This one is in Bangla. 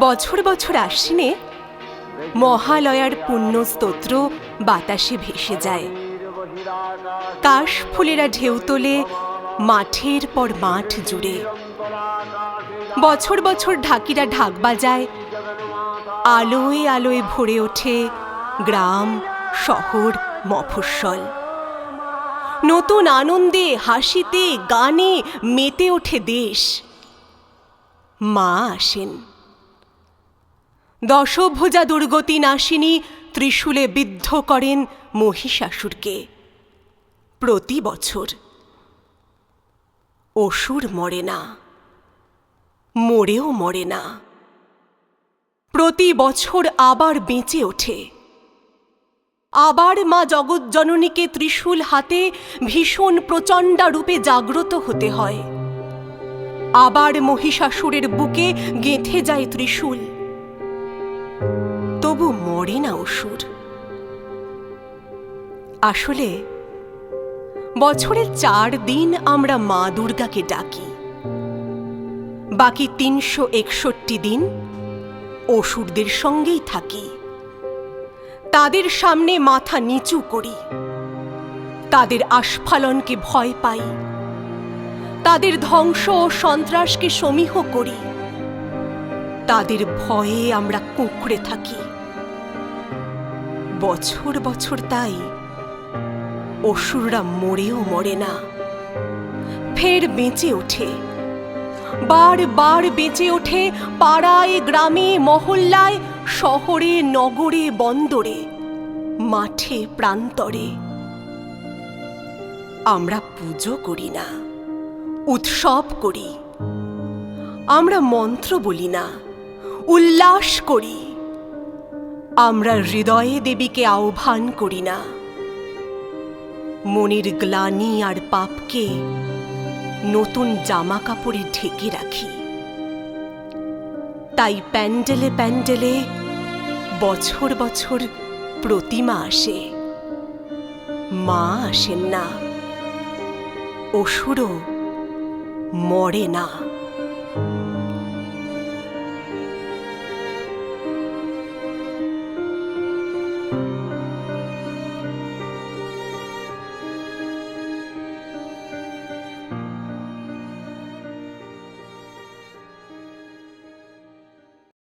বছর বছর আশ্বিনে মহালয়ার পুণ্য স্তোত্র বাতাসে ভেসে যায়। কাশ ফুলেরা ঢেউ তোলে মাঠের পর মাঠ জুড়ে। বছর বছর ঢাকিরা ঢাক বাজায়, আলোয় আলোয় ভরে ওঠে গ্রাম, শহর, মফস্বল। নতুন আনন্দে, হাসিতে, গানে মেতে ওঠে দেশ। মা আসেন। দশভুজা দুর্গতি নাশিনী ত্রিশূলে বিদ্ধ করেন মহিষাসুরকে। প্রতি বছর অসুর মরে না, মরেও মরে না, প্রতি বছর আবার বেঁচে ওঠে। আবার মা জগৎজননীকে ত্রিশূল হাতে ভীষণ প্রচণ্ডা রূপে জাগ্রত হতে হয়। আবার মহিষাসুরের বুকে গেঁথে যায় ত্রিশূল। তবু মরে না অসুর। আসলে বছরে 4 দিন আমরা মা দুর্গাকে ডাকি, বাকি 361 দিন অসুরদের সঙ্গেই থাকি। তাদের সামনে মাথা নিচু করি, তাদের আস্ফালনকে ভয় পাই, তাদের ধ্বংস ও সন্ত্রাসকে সমীহ করি। তাদের ভয়ে আমরা কুঁকড়ে থাকি। বছর বছর তাই অসুররা মরেও মরে না, ফের বেঁচে ওঠে। বারবার বেঁচে ওঠে পাড়ায়, গ্রামে, মহল্লায়, শহরে, নগরে, বন্দরে, মাঠে, প্রান্তরে। আমরা পুজো করি না, উৎসব করি। আমরা মন্ত্র বলি না, উল্লাস করি। আমরা হৃদয়ে দেবীকে আহ্বান করি না, মনের গ্লানি আর পাপকে নতুন জামা কাপড়ে ঢেকে রাখি। তাই প্যান্ডেলে প্যান্ডেলে বছর বছর প্রতিমা আসে, মা আসেন না, অসুরও মরে না।